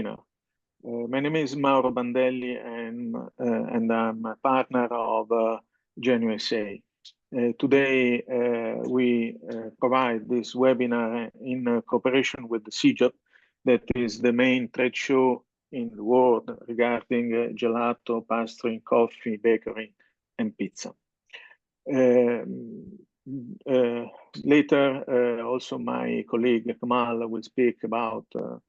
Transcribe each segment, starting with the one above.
webinar. My name is Mauro Bandelli, and I'm a partner of GenUSA. Today, we provide this webinar in cooperation with the Sigep, that is the main trade show in the world regarding gelato, pastry, coffee, bakery, and pizza. Later, also my colleague Kamal will speak about the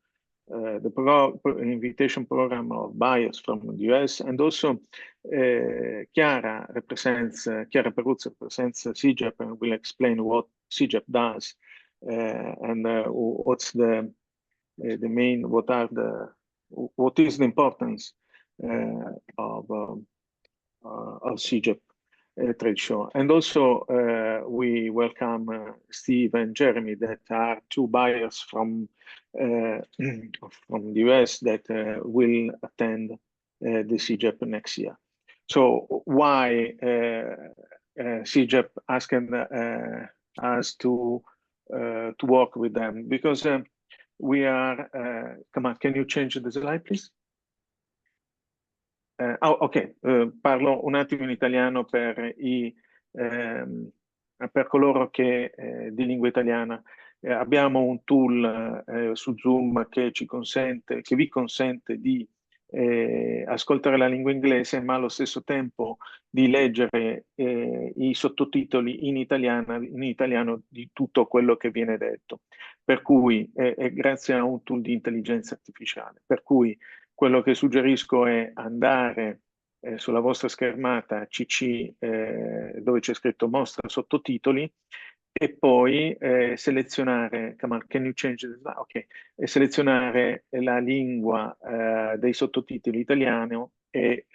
invitation program of buyers from the US, and also Chiara Peruzza represents Sigep and will explain what Sigep does and what's the main, what is the importance of Sigep trade show. And also we welcome Steve and Jeremy, that are two buyers from the US that will attend the Sigep next year. So why Sigep asked us to work with them? Because we are, come on, can you change the slide, please? Ok, parlo un attimo in italiano per coloro che di lingua italiana. Abbiamo un tool su Zoom che vi consente di ascoltare la lingua inglese, ma allo stesso tempo di leggere i sottotitoli in italiano di tutto quello che viene detto. Per cui, grazie a un tool di intelligenza artificiale. Per cui quello che suggerisco è andare sulla vostra schermata CC dove c'è scritto mostra sottotitoli, e poi selezionare, can you change this? Ok, e selezionare la lingua dei sottotitoli italiano e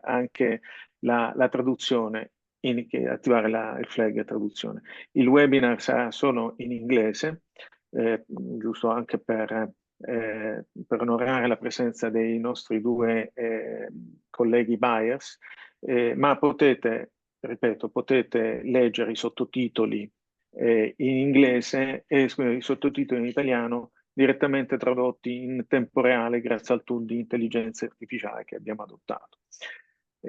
anche la traduzione, attivare il flag traduzione. Il webinar sarà solo in inglese, giusto anche per onorare la presenza dei nostri due colleghi buyers, ma potete, ripeto, potete leggere i sottotitoli in inglese e i sottotitoli in italiano direttamente tradotti in tempo reale grazie al tool di intelligenza artificiale che abbiamo adottato.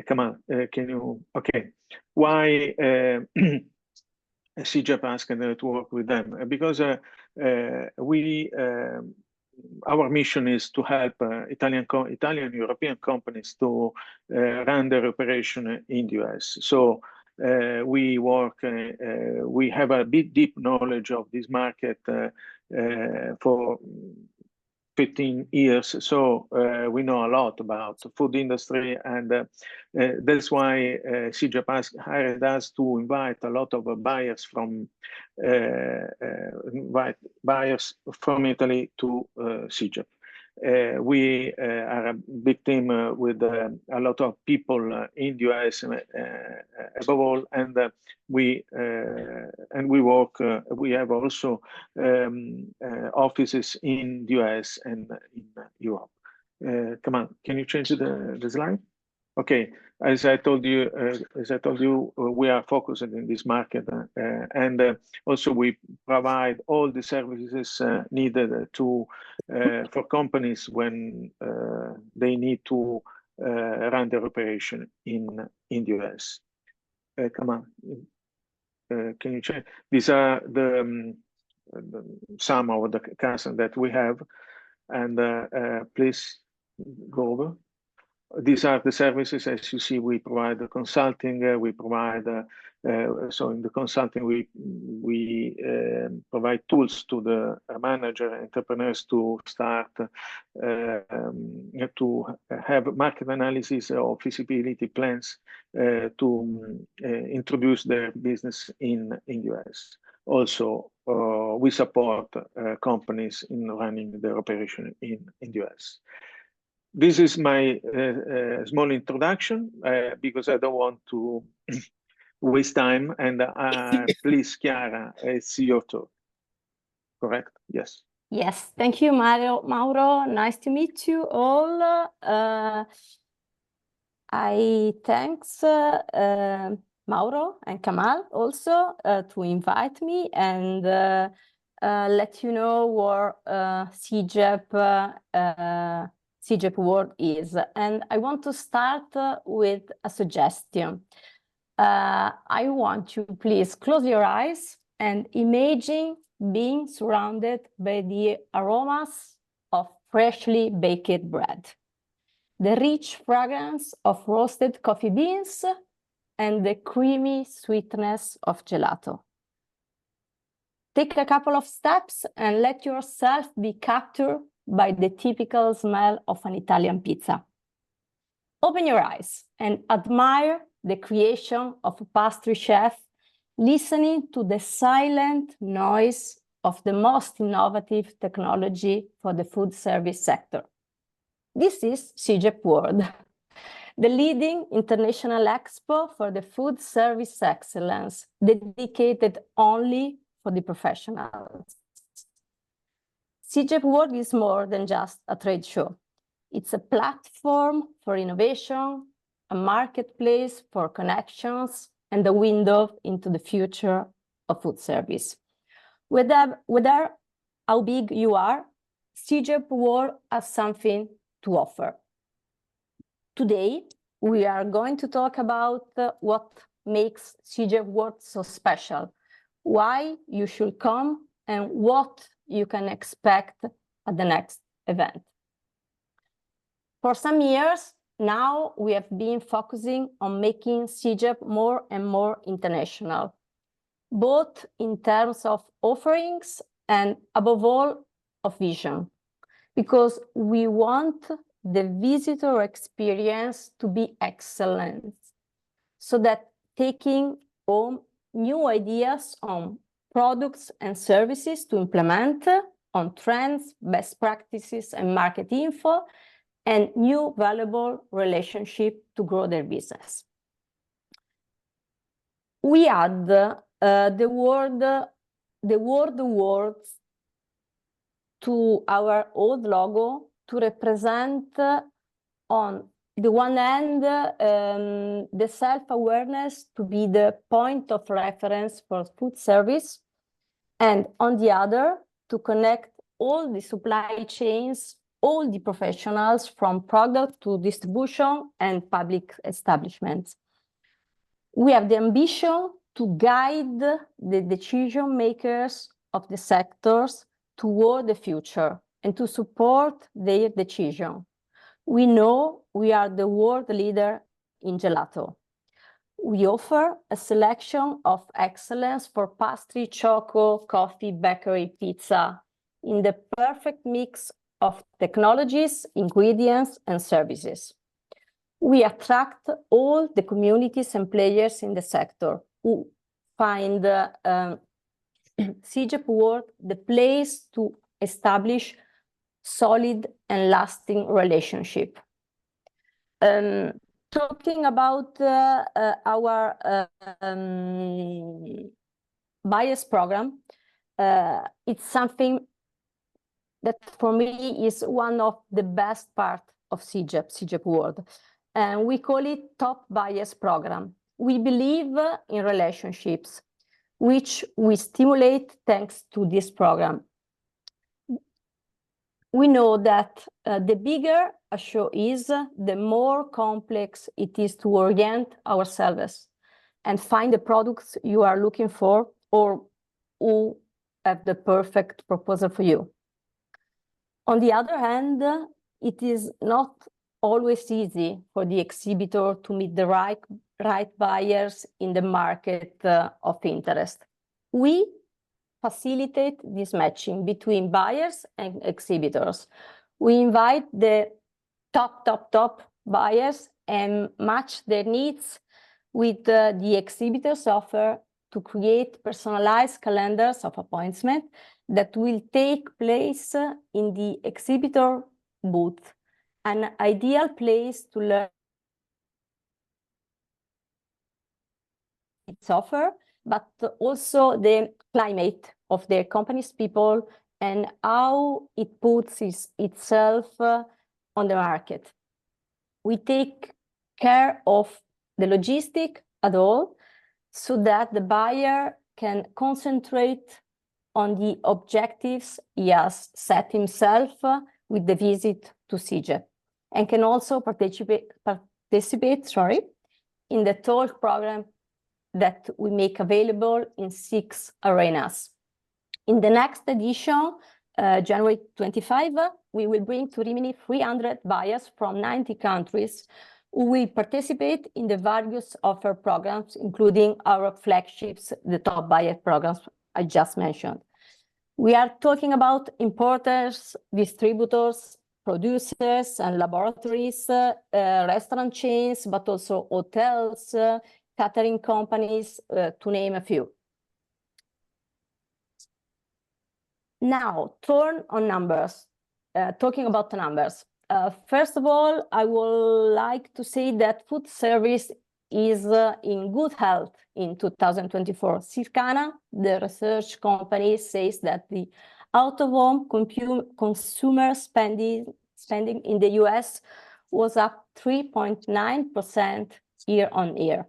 Come on, can you, okay, why Sigep asked to work with them? Because our mission is to help Italian European companies to run their operation in the US. So we have a deep knowledge of this market for 15 years. So we know a lot about the food industry, and that's why Sigep hired us to invite a lot of buyers from Italy to Sigep. We are a big team with a lot of people in the US above all, and we work. We have also offices in the US and in Europe. Come on, can you change the slide? Okay, as I told you, we are focused in this market, and also we provide all the services needed for companies when they need to run their operation in the US. Come on, can you check? These are some of the customers that we have, and please go over. These are the services. As you see, we provide the consulting. We provide so in the consulting we provide tools to the manager entrepreneurs to start to have market analysis or feasibility plans to introduce their business in US. Also, we support companies in running their operation in US. This is my small introduction because I don't want to waste time. And please, Chiara, it's your turn. Correct? Yes. Yes. Thank you, Mauro. Nice to meet you all. I thanks Mauro and Kamal also to invite me, and let you know what Sigep World is. And I want to start with a suggestion. I want you, please close your eyes and imagine being surrounded by the aromas of freshly baked bread, the rich fragrance of roasted coffee beans, and the creamy sweetness of gelato. Take a couple of steps and let yourself be captured by the typical smell of an Italian pizza. Open your eyes and admire the creation of a pastry chef, listening to the silent noise of the most innovative technology for the food service sector. This is Sigep World, the leading international expo for the food service excellence, dedicated only for the professionals. Sigep World is more than just a trade show. It's a platform for innovation, a marketplace for connections, and a window into the future of food service. Whether how big you are, Sigep World has something to offer. Today, we are going to talk about what makes Sigep World so special, why you should come, and what you can expect at the next event. For some years now, we have been focusing on making Sigep more and more international, both in terms of offerings and, above all, of vision, because we want the visitor experience to be excellent, so that taking home new ideas on products and services to implement, on trends, best practices, and market info, and new valuable relationship to grow their business. We add the word words to our old logo to represent, on the one hand, the self-awareness to be the point of reference for food service, and on the other, to connect all the supply chains, all the professionals from product to distribution and public establishments. We have the ambition to guide the decision makers of the sectors toward the future and to support their decision. We know we are the world leader in gelato. We offer a selection of excellence for pastry, choco, coffee, bakery, pizza, in the perfect mix of technologies, ingredients, and services. We attract all the communities and players in the sector who find Sigep World the place to establish solid and lasting relationship. Talking about our buyers program, it's something that for me is one of the best part of Sigep World. And we call it Top Buyers Program. We believe in relationships, which we stimulate thanks to this program. We know that the bigger a show is, the more complex it is to orient ourselves and find the products you are looking for or who have the perfect proposal for you. On the other hand, it is not always easy for the exhibitor to meet the right buyers in the market of interest. We facilitate this matching between buyers and exhibitors. We invite the top buyers and match their needs with the exhibitors' offer to create personalized calendars of appointment that will take place in the exhibitor booth, an ideal place to learn its offer, but also the climate of their company's people and how it puts itself on the market. We take care of the logistic at all so that the buyer can concentrate on the objectives he has set himself with the visit to Sigep, and can also participate in the talk program that we make available in 6 arenas. In the next edition, January 25, we will bring to Rimini 300 buyers from 90 countries who will participate in the various offer programs, including our flagships, the top buyer programs I just mentioned. We are talking about importers, distributors, producers and laboratories, restaurant chains, but also hotels, catering companies, to name a few. Now, turn on numbers, talking about the numbers. First of all, I would like to say that food service is in good health in 2024. Circana, the research company, says that the out-of-home consumer spending in the US was up 3.9% year on year.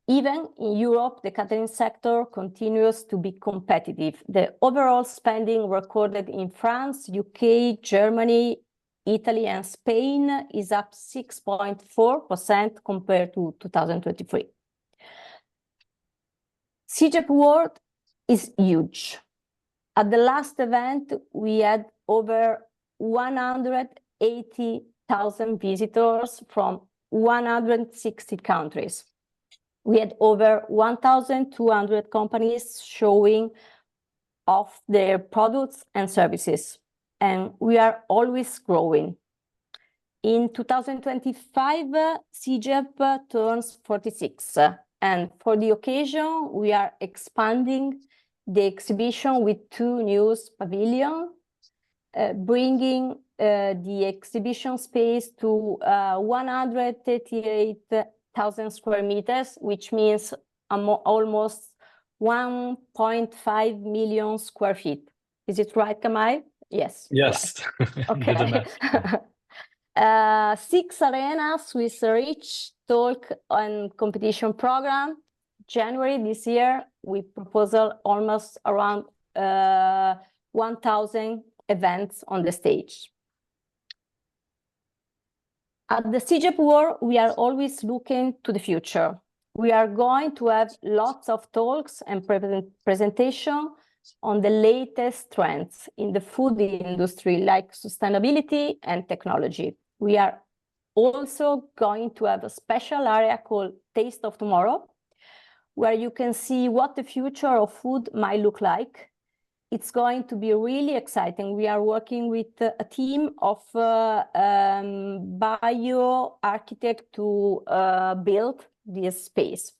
Even in Europe, the catering sector continues to be competitive. The overall spending recorded in France, UK, Germany, Italy, and Spain is up 6.4% compared to 2023. Sigep World is huge. At the last event, we had over 180,000 visitors from 160 countries. We had over 1,200 companies showing off their products and services, and we are always growing. In 2025, Sigep turns 46, and for the occasion, we are expanding the exhibition with 2 new pavilions, bringing the exhibition space to 138,000 square meters, which means almost 1.5 million square feet. Is it right, Kamal? Yes. Yes. Right. Okay. 6 arenas with a rich talk and competition program. January this year, we proposal almost around 1,000 events on the stage. At the Sigep World, we are always looking to the future. We are going to have lots of talks and presentation on the latest trends in the food industry, like sustainability and technology. We are also going to have a special area called Taste of Tomorrow, where you can see what the future of food might look like. It's going to be really exciting. We are working with a team of bio-architects to build this space.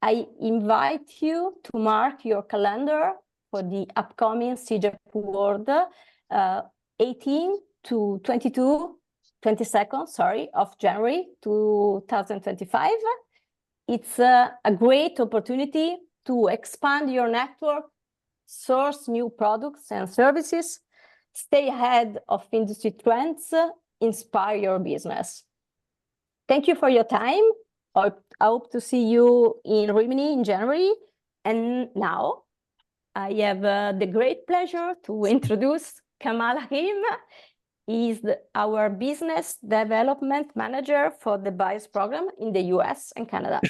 I invite you to mark your calendar for the upcoming Sigep World, 18 to 22nd of January 2025. It's a great opportunity to expand your network, source new products and services, stay ahead of industry trends, inspire your business. Thank you for your time. I hope to see you in Rimini in January. And now I have the great pleasure to introduce Kamal Hakim. He's our business development manager for the Buyers Program in the US and Canada.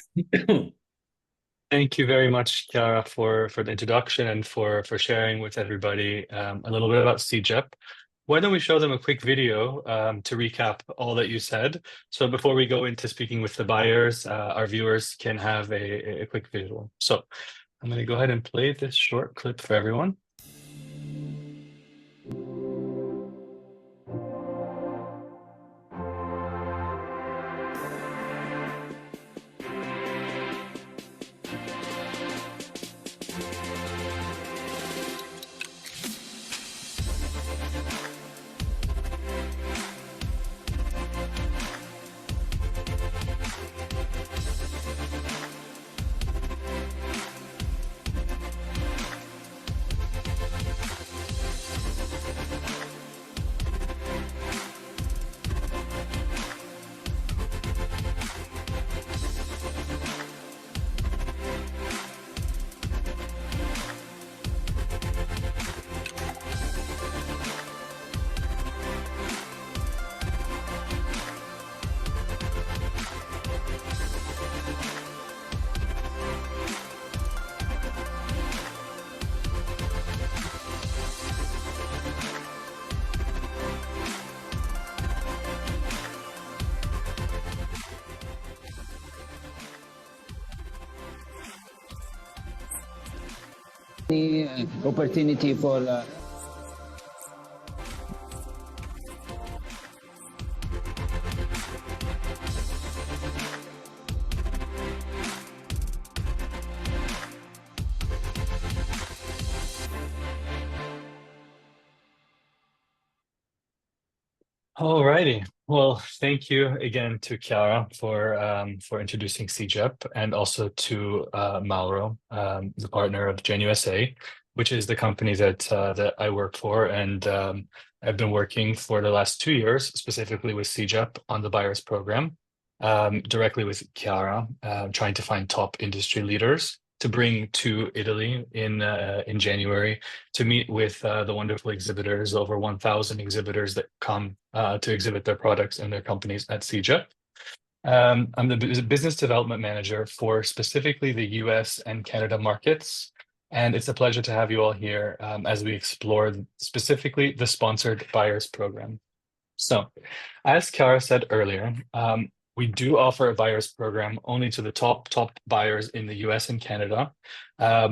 Thank you very much, Chiara, for the introduction and for sharing with everybody a little bit about Sigep. Why don't we show them a quick video to recap all that you said? So before we go into speaking with the buyers, our viewers can have a quick visual. So I'm going to go ahead and play this short clip for everyone. opportunity for Alrighty. Well, thank you again to Chiara for introducing Sigep, and also to Mauro, the partner of Gen USA, which is the company that I work for, and I've been working for the last 2 years, specifically with Sigep on the buyers program, directly with Chiara, trying to find top industry leaders to bring to Italy in January to meet with the wonderful exhibitors, over 1,000 exhibitors that come to exhibit their products and their companies at Sigep. I'm the business development manager for specifically the US and Canada markets, and it's a pleasure to have you all here as we explore specifically the sponsored buyers program. So, as Chiara said earlier, we do offer a buyers program only to the top buyers in the US and Canada.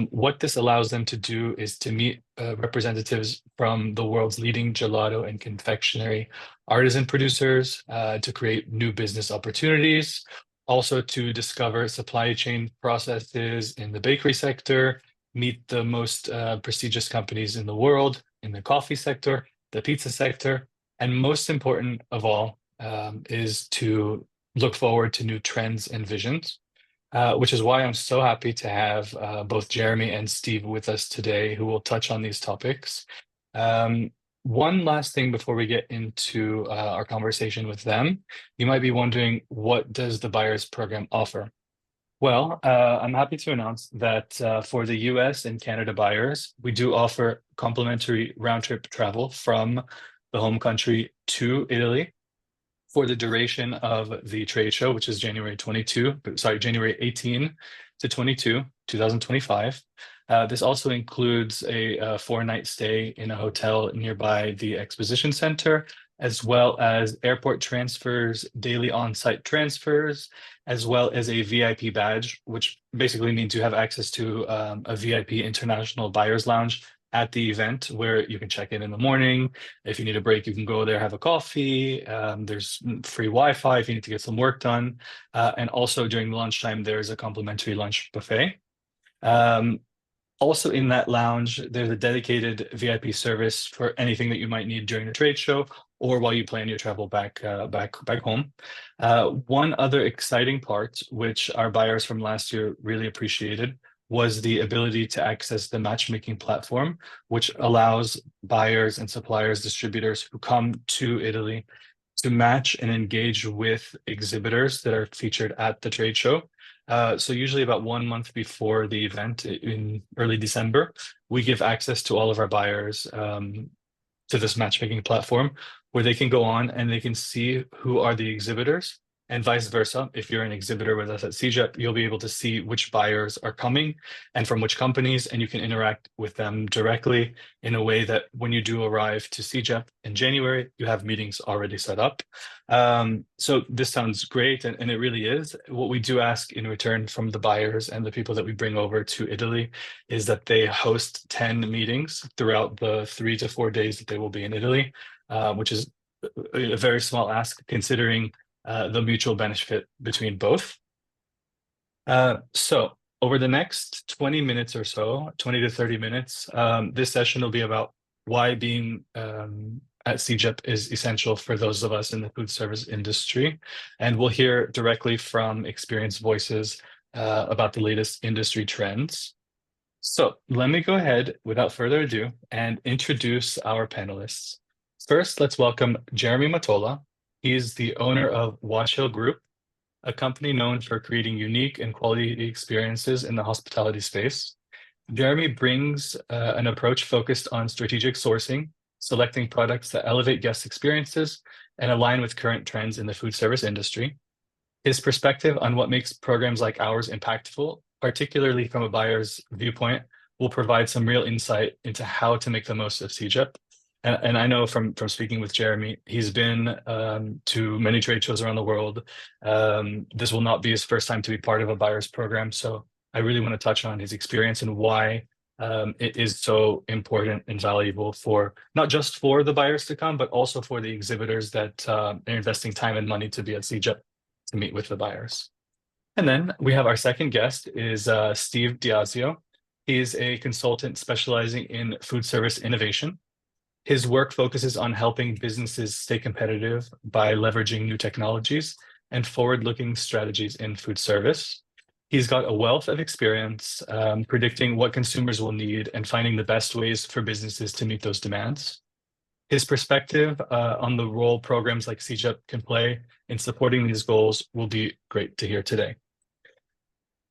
What this allows them to do is to meet representatives from the world's leading gelato and confectionery artisan producers, to create new business opportunities, also to discover supply chain processes in the bakery sector, meet the most prestigious companies in the world in the coffee sector, the pizza sector, and most important of all is to look forward to new trends and visions, which is why I'm so happy to have both Jeremy and Steve with us today, who will touch on these topics. One last thing before we get into our conversation with them, you might be wondering, what does the buyers program offer? Well, I'm happy to announce that for the US and Canada buyers, we do offer complimentary round-trip travel from the home country to Italy for the duration of the trade show, which is January 18 to 22, 2025. This also includes a 4-night stay in a hotel nearby the exposition center, as well as airport transfers, daily on-site transfers, as well as a VIP badge, which basically means you have access to a VIP international buyers lounge at the event, where you can check in the morning. If you need a break, you can go there, have a coffee. There's free Wi-Fi if you need to get some work done. And also during lunchtime, there's a complimentary lunch buffet. Also in that lounge, there's a dedicated VIP service for anything that you might need during the trade show or while you plan your travel back home. One other exciting part, which our buyers from last year really appreciated, was the ability to access the matchmaking platform, which allows buyers and suppliers, distributors who come to Italy to match and engage with exhibitors that are featured at the trade show. So usually about 1 month before the event in early December, we give access to all of our buyers to this matchmaking platform, where they can go on and they can see who are the exhibitors, and vice versa. If you're an exhibitor with us at Sigep, you'll be able to see which buyers are coming and from which companies, and you can interact with them directly in a way that when you do arrive to Sigep in January, you have meetings already set up. So this sounds great, and it really is. What we do ask in return from the buyers and the people that we bring over to Italy is that they host 10 meetings throughout the 3 to 4 days that they will be in Italy, which is a very small ask considering the mutual benefit between both. So over the next 20 minutes or so, 20 to 30 minutes, this session will be about why being at Sigep is essential for those of us in the food service industry. And we'll hear directly from experienced voices about the latest industry trends. So let me go ahead without further ado and introduce our panelists. First, let's welcome Jeremy Matola. He is the owner of Wash Hill Group, a company known for creating unique and quality experiences in the hospitality space. Jeremy brings an approach focused on strategic sourcing, selecting products that elevate guest experiences and align with current trends in the food service industry. His perspective on what makes programs like ours impactful, particularly from a buyer's viewpoint, will provide some real insight into how to make the most of Sigep. And I know from speaking with Jeremy, he's been to many trade shows around the world. This will not be his first time to be part of a buyer's program. So I really want to touch on his experience and why it is so important and valuable for not just for the buyers to come, but also for the exhibitors that are investing time and money to be at Sigep to meet with the buyers. And then we have our second guest is Steve Diazio. He is a consultant specializing in food service innovation. His work focuses on helping businesses stay competitive by leveraging new technologies and forward-looking strategies in food service. He's got a wealth of experience predicting what consumers will need and finding the best ways for businesses to meet those demands. His perspective on the role programs like Sigep can play in supporting these goals will be great to hear today.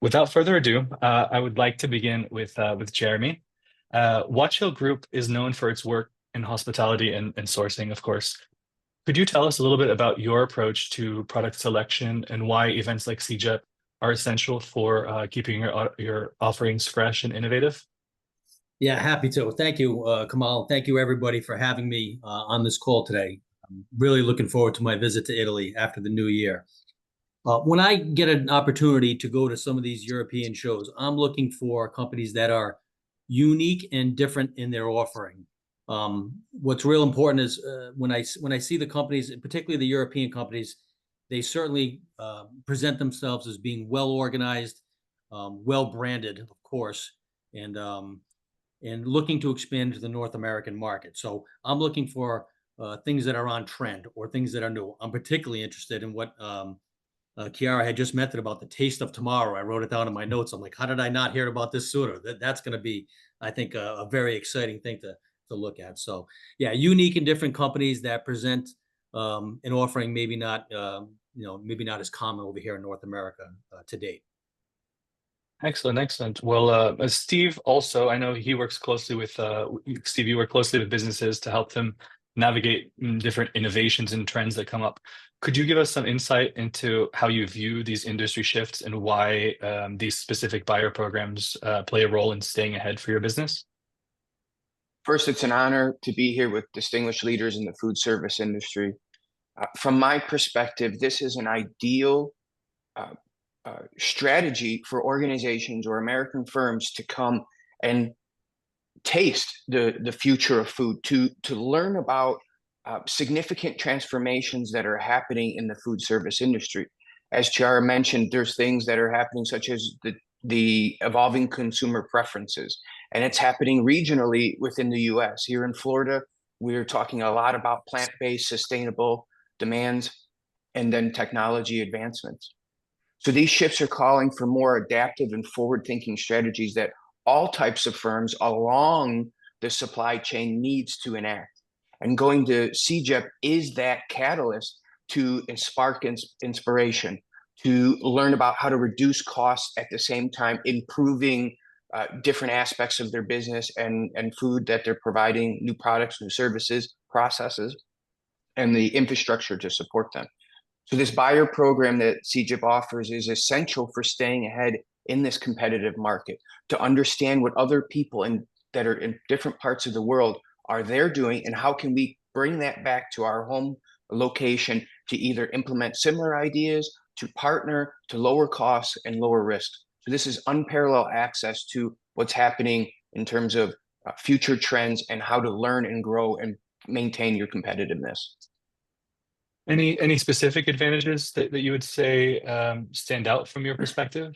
Without further ado, I would like to begin with Jeremy. Watch Hill Group is known for its work in hospitality and sourcing, of course. Could you tell us a little bit about your approach to product selection and why events like Sigep are essential for keeping your offerings fresh and innovative? Yeah, happy to. Thank you, Kamal. Thank you, everybody, for having me on this call today. I'm really looking forward to my visit to Italy after the new year. When I get an opportunity to go to some of these European shows, I'm looking for companies that are unique and different in their offering. What's real important is when I see the companies, particularly the European companies, they certainly present themselves as being well organized, well branded, of course, and looking to expand to the North American market. So I'm looking for things that are on trend or things that are new. I'm particularly interested in what Chiara had just mentioned about the taste of tomorrow. I wrote it down in my notes. I'm like, how did I not hear about this sooner? That's going to be, I think, a very exciting thing to look at. So yeah, unique and different companies that present an offering maybe not, maybe not as common over here in North America to date. Excellent, excellent. Well, Steve also, I know he works closely with, Steve, you work closely with businesses to help them navigate different innovations and trends that come up. Could you give us some insight into how you view these industry shifts and why these specific buyer programs play a role in staying ahead for your business? First, it's an honor to be here with distinguished leaders in the food service industry. From my perspective, this is an ideal strategy for organizations or American firms to come and taste the future of food, to learn about significant transformations that are happening in the food service industry. As Chiara mentioned, there's things that are happening such as the evolving consumer preferences, and it's happening regionally within the US. Here in Florida, we're talking a lot about plant-based sustainable demands and then technology advancements. So these shifts are calling for more adaptive and forward-thinking strategies that all types of firms along the supply chain needs to enact. And going to Sigep is that catalyst to spark inspiration, to learn about how to reduce costs at the same time improving different aspects of their business and food that they're providing, new products, new services, processes, and the infrastructure to support them. So this buyer program that Sigep offers is essential for staying ahead in this competitive market, to understand what other people that are in different parts of the world are they're doing, and how can we bring that back to our home location to either implement similar ideas, to partner, to lower costs and lower risks. So this is unparalleled access to what's happening in terms of future trends and how to learn and grow and maintain your competitiveness. Any specific advantages that you would say stand out from your perspective?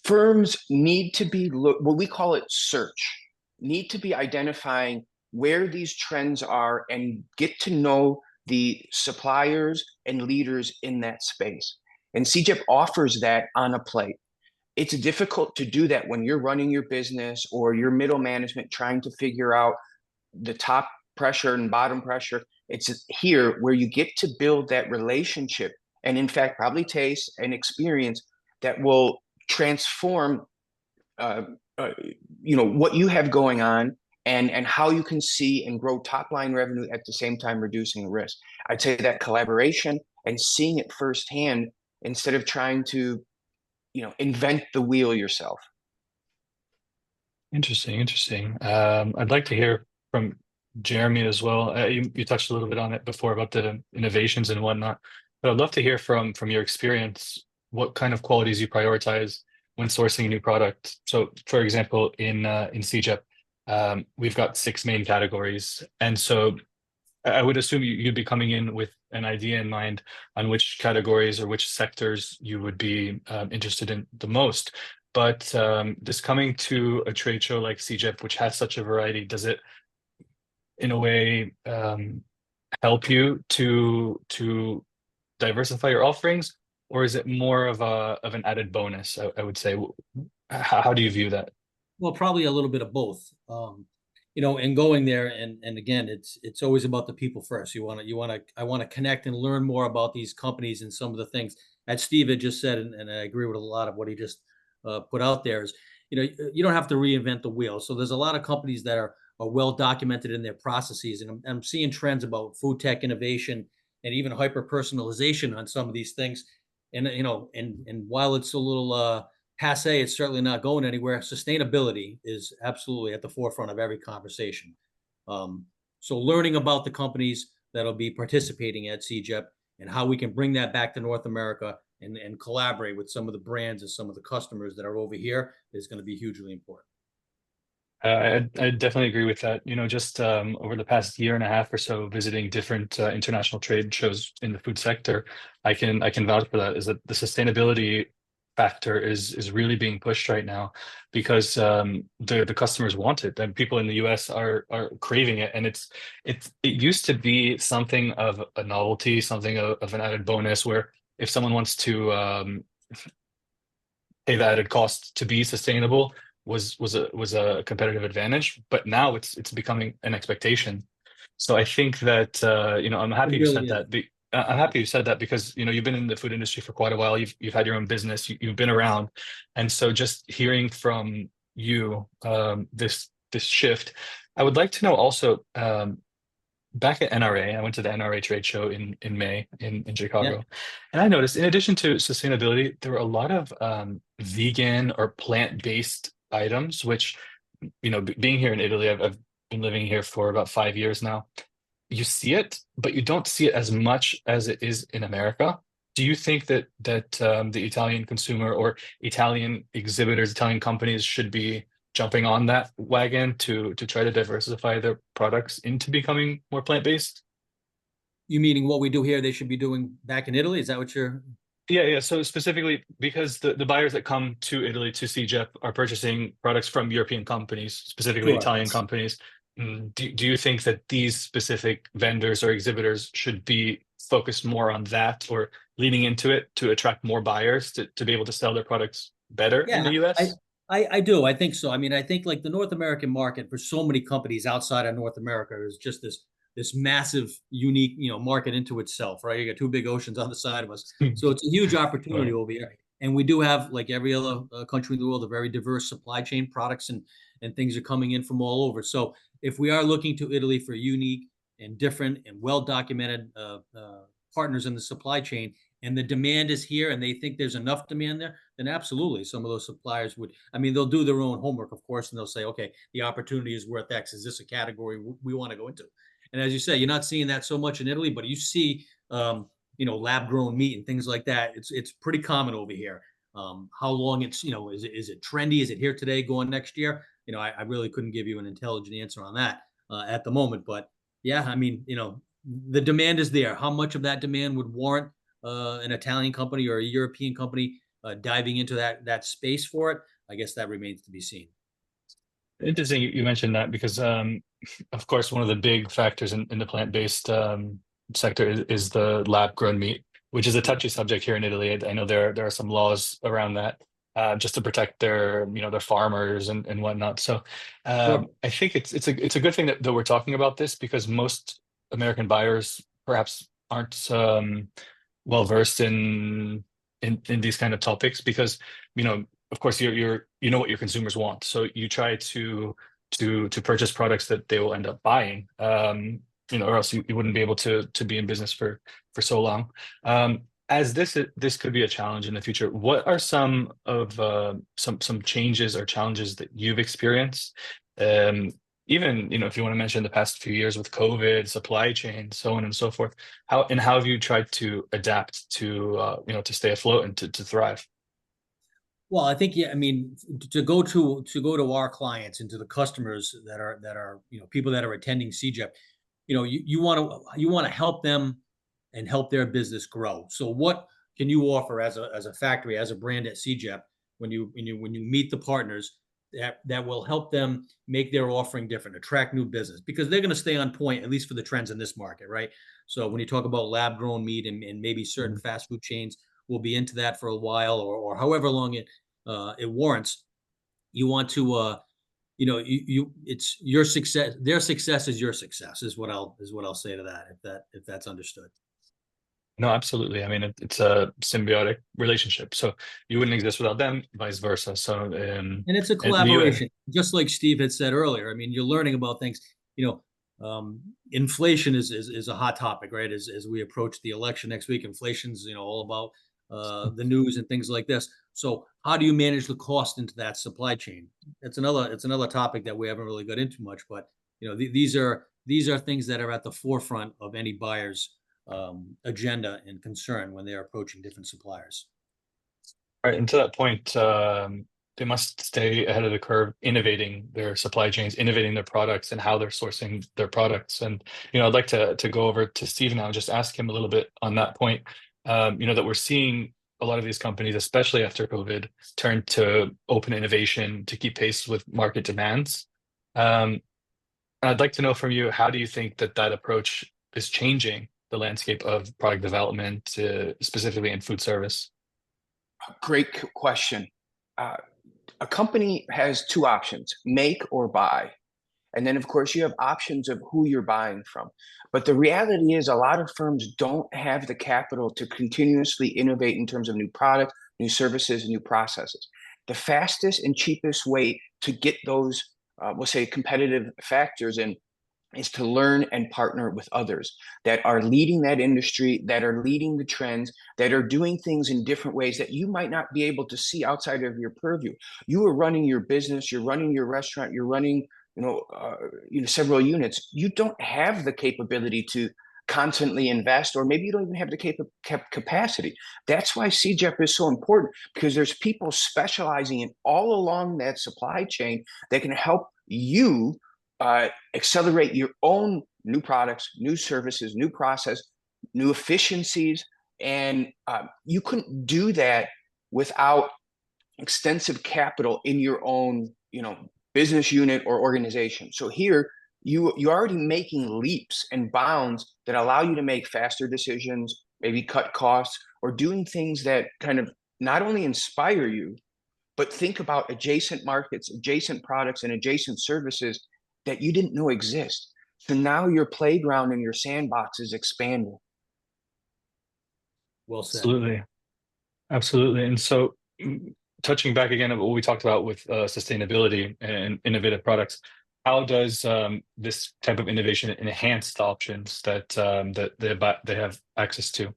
Firms need to be, what we call it search, need to be identifying where these trends are and get to know the suppliers and leaders in that space. And Sigep offers that on a plate. It's difficult to do that when you're running your business or your middle management trying to figure out the top pressure and bottom pressure. It's here where you get to build that relationship and in fact probably taste and experience that will transform what you have going on and how you can see and grow top line revenue at the same time reducing risk. I'd say that collaboration and seeing it firsthand instead of trying to invent the wheel yourself. Interesting. I'd like to hear from Jeremy as well. You touched a little bit on it before about the innovations and whatnot, but I'd love to hear from your experience what kind of qualities you prioritize when sourcing a new product. So, for example, in Sigep, we've got 6 main categories, and so I would assume you'd be coming in with an idea in mind on which categories or which sectors you would be interested in the most. But this coming to a trade show like CGEP, which has such a variety, does it, in a way, help you to diversify your offerings, or is it more of an added bonus? I would say. How do you view that? Well, probably a little bit of both. And going there, and again, it's always about the people first. I want to connect and learn more about these companies and some of the things that Steve had just said, and I agree with a lot of what he just put out there. Is you don't have to reinvent the wheel. So there's a lot of companies that are well documented in their processes, and I'm seeing trends about food tech innovation and even hyper personalization on some of these things. And while it's a little passe, it's certainly not going anywhere. Sustainability is absolutely at the forefront of every conversation. So learning about the companies that'll be participating at CGEP and how we can bring that back to North America and collaborate with some of the brands and some of the customers that are over here is going to be hugely important. I definitely agree with that. Just over the past year and a half or so, visiting different international trade shows in the food sector, I can vouch for that. Is that the sustainability factor is really being pushed right now because the customers want it, and people in the US are craving it, and it used to be something of a novelty, something of an added bonus, where if someone wants to pay the added cost to be sustainable was a competitive advantage, but now it's becoming an expectation. So I think that I'm happy It you really said is. that. I'm happy you said that because you've been in the food industry for quite a while. You've had your own business. You've been around, and so just hearing from you this shift, I would like to know also. Back at NRA, I went to the NRA trade show in May in Yeah. Chicago, and I noticed in addition to sustainability, there were a lot of vegan or plant-based items, which being here in Italy, I've been living here for about 5 years now. You see it, but you don't see it as much as it is in America. Do you think that the Italian consumer or Italian exhibitors, Italian companies should be jumping on that wagon to try to diversify their products into becoming more plant-based? You meaning what we do here, they should be doing back in Italy? Is that what you're? Yeah. So specifically, because the buyers that come to Italy to CGEP are purchasing products from European companies, specifically Sure. Italian companies. Do you think that these specific vendors or exhibitors should be focused more on that or leaning into it to attract more buyers to be able to sell their products better in the Yeah, I, US? I do. I think so. I mean, I think like the North American market for so many companies outside of North America is just this massive, unique, market into itself, right? You got two big oceans on the side of us, so it's a huge opportunity Right. over here. And we do have, like every other country in the world, a very diverse supply chain. Products and things are coming in from all over. So if we are looking to Italy for unique and different and well documented partners in the supply chain, and the demand is here, and they think there's enough demand there, then absolutely, some of those suppliers would. I mean, they'll do their own homework, of course, and they'll say, okay, the opportunity is worth X. Is this a category we want to go into? And as you say, you're not seeing that so much in Italy, but you see, lab grown meat and things like that. It's pretty common over here. How long it's, is it trendy? Is it here today, going next year? I really couldn't give you an intelligent answer on that at the moment. But yeah, I mean, the demand is there. How much of that demand would warrant an Italian company or a European company diving into that space for it? I guess that remains to be seen. Interesting you mentioned that because, of course, one of the big factors in the plant-based sector is the lab-grown meat, which is a touchy subject here in Italy. I know there are some laws around that just to protect their farmers and whatnot. So Sure. I think it's a good thing that we're talking about this because most American buyers perhaps aren't well versed in these kind of topics because of course you know what your consumers want, so you try to purchase products that they will end up buying, or else you wouldn't be able to be in business for so long. As this could be a challenge in the future, what are some of some changes or challenges that you've experienced? Even if you want to mention the past few years with COVID, supply chain, so on and so forth. How have you tried to adapt to to stay afloat and to thrive? Well, I think, yeah, I mean, to go to our clients and to the customers that are people that are attending CJEP, you want to help them and help their business grow. So what can you offer as a factory, as a brand at CJEP, when you meet the partners that will help them make their offering different, attract new business, because they're going to stay on point, at least for the trends in this market, right? So when you talk about lab grown meat and maybe certain fast food chains will be into that for a while, or however long it warrants, you want to it's your success, their success is your success, is what I'll say to that, if that's understood. No, absolutely. I mean, it's a symbiotic relationship. So you wouldn't exist without them, vice versa. So, And it's a and you, collaboration, just like Steve had said earlier. I mean, you're learning about things. Inflation is a hot topic, right? As we approach the election next week, inflation's all about the news and things like this. So how do you manage the cost into that supply chain? It's another topic that we haven't really got into much, but these are things that are at the forefront of any buyer's agenda and concern when they're approaching different suppliers. right, and to that point, they must stay ahead of the curve, innovating their supply chains, innovating their products, and how they're sourcing their products. And I'd like to go over to Steve now and just ask him a little bit on that point. That we're seeing a lot of these companies, especially after COVID, turn to open innovation to keep pace with market demands. I'd like to know from you, how do you think that approach is changing the landscape of product development, specifically in food service? Great question. A company has two options: make or buy. And then, of course, you have options of who you're buying from. But the reality is, a lot of firms don't have the capital to continuously innovate in terms of new products, new services, and new processes. The fastest and cheapest way to get those, we'll say, competitive factors in is to learn and partner with others that are leading that industry, that are leading the trends, that are doing things in different ways that you might not be able to see outside of your purview. You are running your business, you're running your restaurant, you're running several units. You don't have the capability to constantly invest, or maybe you don't even have the capacity. That's why CJEP is so important, because there's people specializing in all along that supply chain that can help you accelerate your own new products, new services, new process, new efficiencies. And you couldn't do that without extensive capital in your own, business unit or organization. So here, you're already making leaps and bounds that allow you to make faster decisions, maybe cut costs, or doing things that kind of not only inspire you, but think about adjacent markets, adjacent products, and adjacent services that you didn't know exist. So now your playground and your sandbox is expanding. Well said. Absolutely. Absolutely. And so, touching back again on what we talked about with sustainability and innovative products, how does this type of innovation enhance the options that they have access to?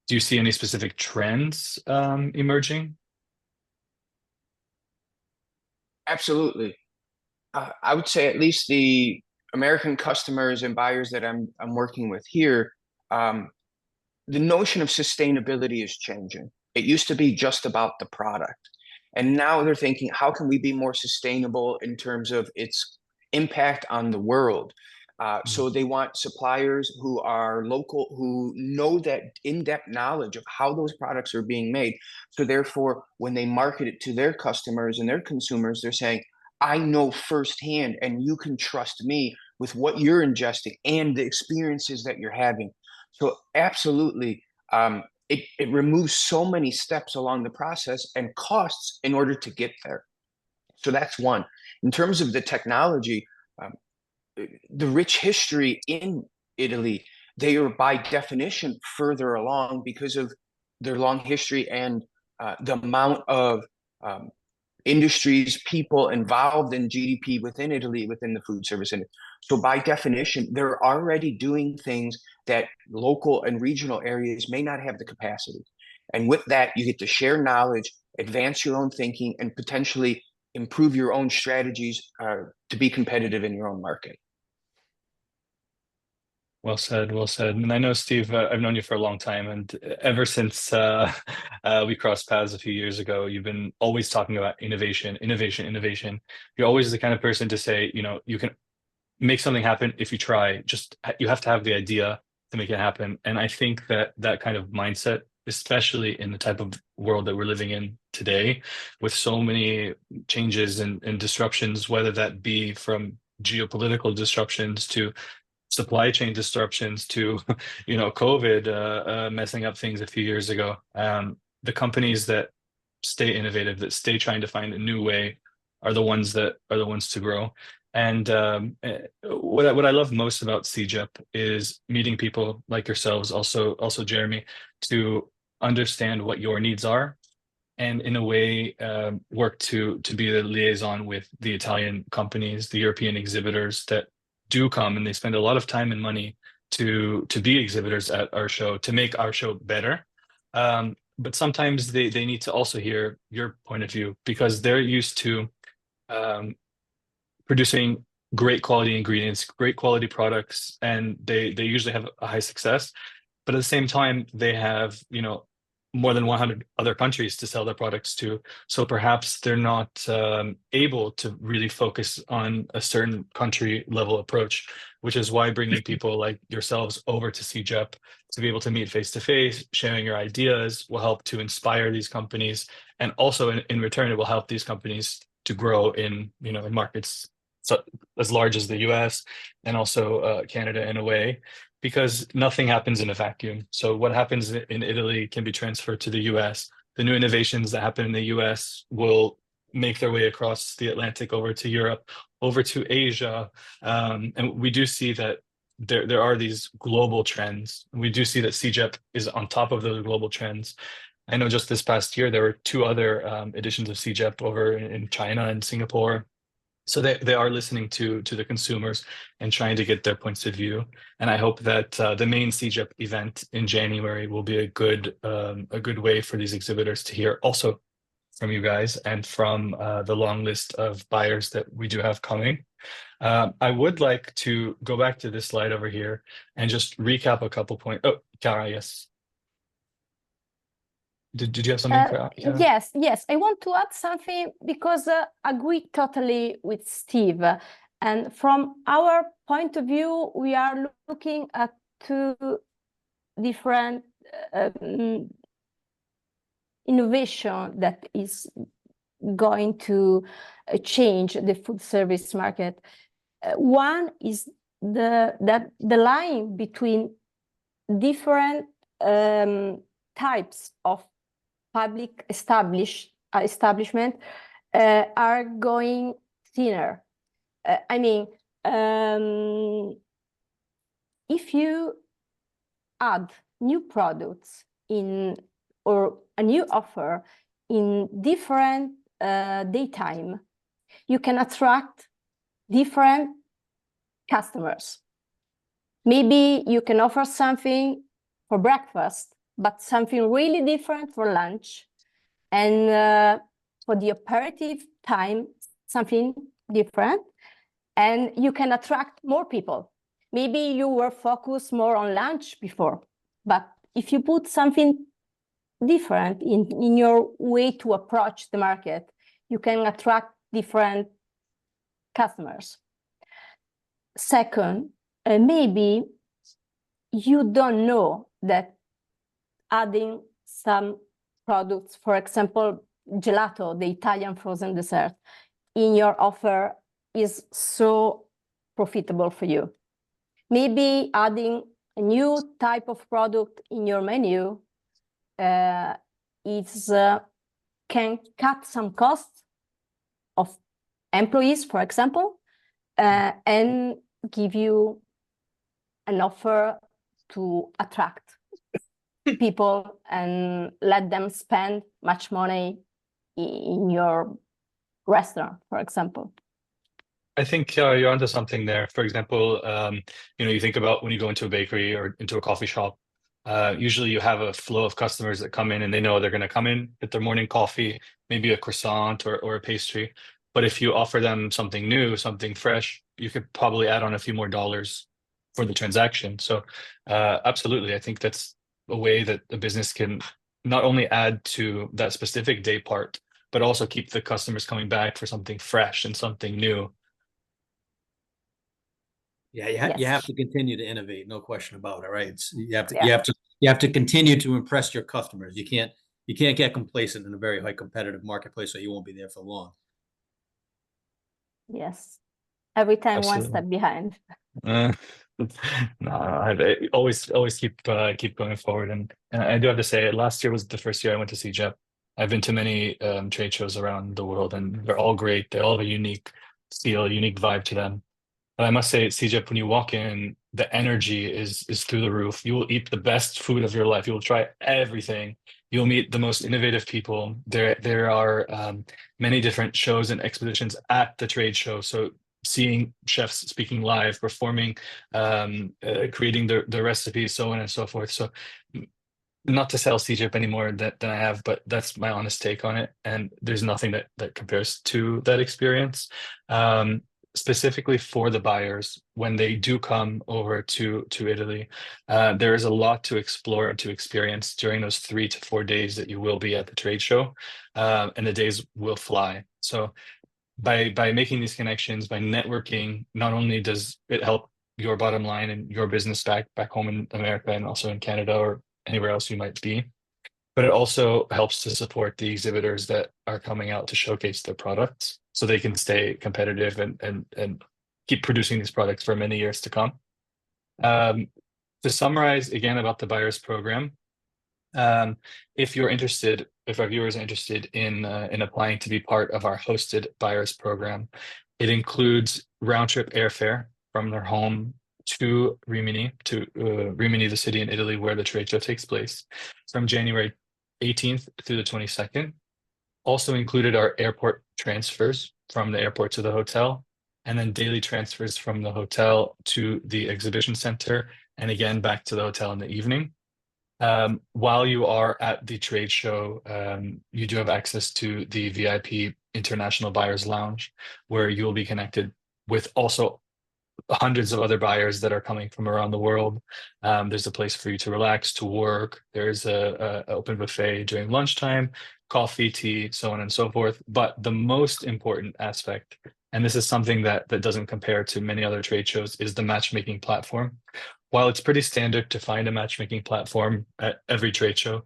Do you see any specific trends emerging? Absolutely. I would say at least the American customers and buyers that I'm working with here, the notion of sustainability is changing. It used to be just about the product. And now they're thinking, how can we be more sustainable in terms of its impact on the world? So they want suppliers who are local, who know that in-depth knowledge of how those products are being made. So therefore, when they market it to their customers and their consumers, they're saying, I know firsthand, and you can trust me with what you're ingesting and the experiences that you're having. So absolutely, it removes so many steps along the process and costs in order to get there. So that's one. In terms of the technology, the rich history in Italy, they are by definition further along because of their long history and the amount of industries, people involved in GDP within Italy, within the food service industry. So by definition, they're already doing things that local and regional areas may not have the capacity. And with that, you get to share knowledge, advance your own thinking, and potentially improve your own strategies to be competitive in your own market. Well said, well said. And I know, Steve, I've known you for a long time, and ever since we crossed paths a few years ago, you've been always talking about innovation, innovation, innovation. You're always the kind of person to say, you know, you can make something happen if you try. Just you have to have the idea to make it happen. And I think that that kind of mindset, especially in the type of world that we're living in today, with so many changes and disruptions, whether that be from geopolitical disruptions to supply chain disruptions to you know COVID messing up things a few years ago. The companies that stay innovative, that stay trying to find a new way, are the ones to grow. And what I love most about Sigep is meeting people like yourselves, also Jeremy, to understand what your needs are, and in a way work to be the liaison with the Italian companies, the European exhibitors that do come, and they spend a lot of time and money to be exhibitors at our show, to make our show better. But sometimes they need to also hear your point of view, because they're used to um, producing great quality ingredients, great quality products, and they usually have a high success. But at the same time, they have, you know, more than 100 other countries to sell their products to. So perhaps they're not able to really focus on a certain country level approach, which is why bringing people like yourselves over to CJEP to be able to meet face to face, sharing your ideas will help to inspire these companies. And also in return, it will help these companies to grow in, you know, in markets as large as the US and also Canada in a way, because nothing happens in a vacuum. So what happens in Italy can be transferred to the US. The new innovations that happen in the US will make their way across the Atlantic over to Europe, over to Asia. And we do see that there are these global trends. We do see that CJEP is on top of those global trends. I know just this past year, there were two other editions of CJEP over in China and Singapore. So they are listening to the consumers and trying to get their points of view. And I hope that the main CJEP event in January will be a good way for these exhibitors to hear also from you guys and from the long list of buyers that we do have coming. I would like to go back to this slide over here and just recap a couple points. Oh, Cara, yes. Did you have something for Cara? Yes. I want to add something because I agree totally with Steve. And from our point of view, we are looking at two different innovation that is going to change the food service market. One is the line between different types of public establishment are going thinner. I mean, if you add new products in or a new offer in different daytime, you can attract different customers. Maybe you can offer something for breakfast, but something really different for lunch, and for the aperitif time, something different, and you can attract more people. Maybe you were focused more on lunch before, but if you put something different in your way to approach the market, you can attract different customers. Second, maybe you don't know that adding some products, for example, gelato, the Italian frozen dessert, in your offer is so profitable for you. Maybe adding a new type of product in your menu can cut some costs of employees, for example, and give you an offer to attract people and let them spend much money in your restaurant, for example. I think you're onto something there. For example, you know, you think about when you go into a bakery or into a coffee shop, usually you have a flow of customers that come in and they know they're going to come in, get their morning coffee, maybe a croissant or a pastry. But if you offer them something new, something fresh, you could probably add on a few more dollars for the transaction. So absolutely, I think that's a way that a business can not only add to that specific day part, but also keep the customers coming back for something fresh and something new. Yeah, you have to continue to innovate, no question about it, right? You have to continue to impress your customers. You can't get complacent in a very high competitive marketplace, so you won't be there for long. Yes. Every time Absolutely. one step behind. No, I always keep going forward, and I do have to say, last year was the first year I went to Sigep. I've been to many trade shows around the world, and they're all great. They all have a unique feel, a unique vibe to them. But I must say, CJ, when you walk in, the energy is through the roof. You will eat the best food of your life. You will try everything. You'll meet the most innovative people. There are many different shows and expositions at the trade show. So seeing chefs speaking live, performing, creating the recipes, so on and so forth. So not to sell CJIP anymore than I have, but that's my honest take on it. And there's nothing that compares to that experience. Specifically for the buyers, when they do come over to Italy, there is a lot to explore and to experience during those 3 to 4 days that you will be at the trade show, and the days will fly. So by making these connections, by networking, not only does it help your bottom line and your business back home in America and also in Canada or anywhere else you might be, but it also helps to support the exhibitors that are coming out to showcase their products so they can stay competitive and keep producing these products for many years to come. To summarize again about the buyers program, if our viewers are interested in applying to be part of our hosted buyers program, it includes round trip airfare from their home to Rimini, the city in Italy where the trade show takes place, from January 18th through the 22nd. Also included are airport transfers from the airport to the hotel, and then daily transfers from the hotel to the exhibition center, and again back to the hotel in the evening. While you are at the trade show, you do have access to the VIP International Buyers Lounge, where you will be connected with also hundreds of other buyers that are coming from around the world. There's a place for you to relax, to work. There's a open buffet during lunchtime, coffee, tea, so on and so forth. But the most important aspect, and this is something that doesn't compare to many other trade shows, is the matchmaking platform. While it's pretty standard to find a matchmaking platform at every trade show,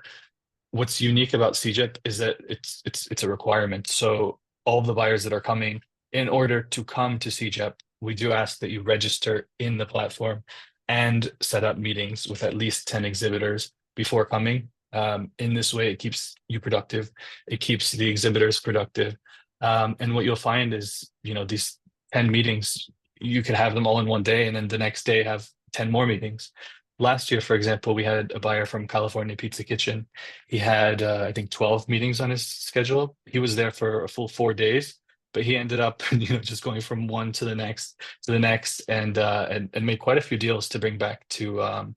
what's unique about CJIP is that it's a requirement. So all of the buyers that are coming, in order to come to CJIP, we do ask that you register in the platform and set up meetings with at least 10 exhibitors before coming. In this way, it keeps you productive. It keeps the exhibitors productive. And what you'll find is, these 10 meetings, you could have them all in one day, and then the next day have 10 more meetings. Last year, for example, we had a buyer from California Pizza Kitchen. He had, I think, 12 meetings on his schedule. He was there for a full 4 days, but he ended up, just going from one to the next, and made quite a few deals to bring back to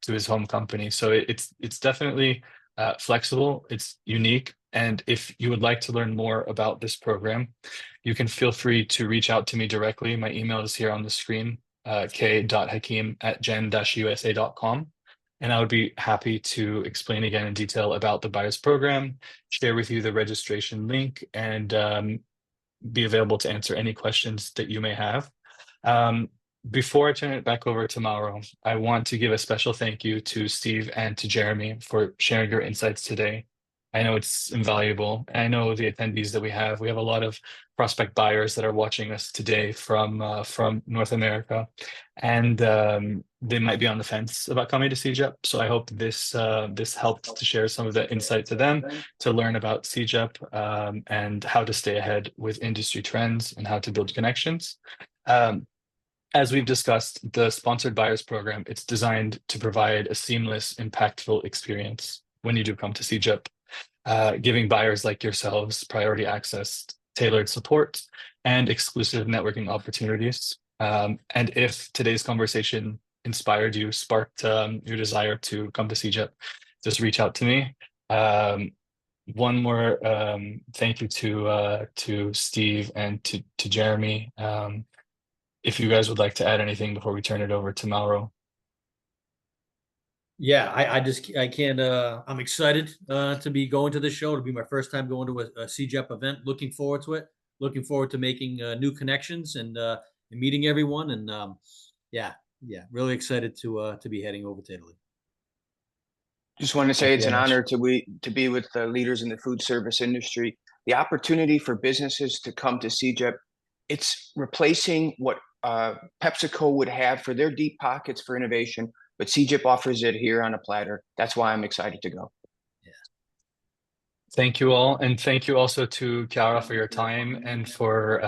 his home company. So it's definitely flexible. It's unique. And if you would like to learn more about this program, you can feel free to reach out to me directly. My email is here on the screen, k.hakim@gen-usa.com. And I would be happy to explain again in detail about the buyers program, share with you the registration link, and be available to answer any questions that you may have. Before I turn it back over to Mauro, I want to give a special thank you to Steve and to Jeremy for sharing your insights today. I know it's invaluable. I know the attendees that we have a lot of prospect buyers that are watching us today from North America, and they might be on the fence about coming to CJEP. So I hope this helped to share some of the insight to them, to learn about CJEP and how to stay ahead with industry trends and how to build connections. As we've discussed, the Sponsored Buyers Program, it's designed to provide a seamless, impactful experience when you do come to CJEP, giving buyers like yourselves priority access, tailored support, and exclusive networking opportunities. And if today's conversation inspired you, sparked your desire to come to CJEP, just reach out to me. One more thank you to Steve and to Jeremy. if you guys would like to add anything before we turn it over to Mauro. Yeah, I can't, I'm excited to be going to this show. It'll be my first time going to a Sigep event. Looking forward to it. Looking forward to making new connections and meeting everyone. And yeah, really excited to be heading over to Italy. Just want to say Thank it's you an very much. honor to be with the leaders in the food service industry. The opportunity for businesses to come to Sigep, it's replacing what PepsiCo would have for their deep pockets for innovation, but Sigep offers it here on a platter. That's why I'm excited to go. Thank you all, and thank you also to Chiara for your time and for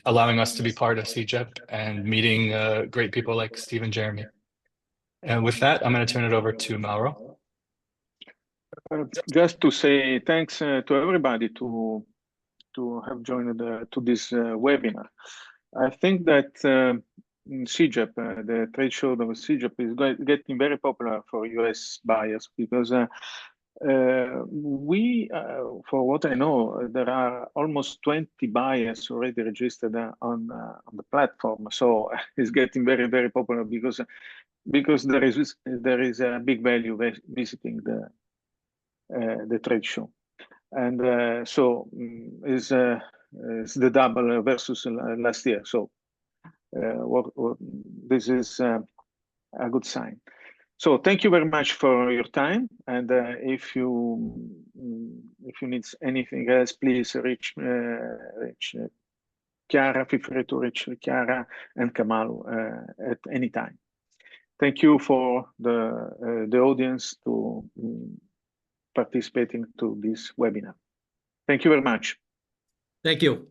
allowing us to be part of Sigep and meeting great people like Steve and Jeremy. And with that, I'm going to turn it over to Mauro. Just to say thanks to everybody to have joined to this webinar. I think that Sigep, the trade show of Sigep, is getting very popular for US buyers because for what I know, there are almost 20 buyers already registered on the platform. So it's getting very, very popular because there is a big value visiting the trade show, and so it's the double versus last year. So this is a good sign. So thank you very much for your time, and if you need anything else, please reach Chiara. Feel free to reach Chiara and Kamal at any time. Thank you for the audience to participating to this webinar. Thank you very much. Thank you.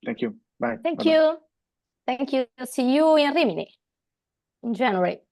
Thank you. Bye. Thank Bye-bye. you. Thank you. See you in Rimini in January.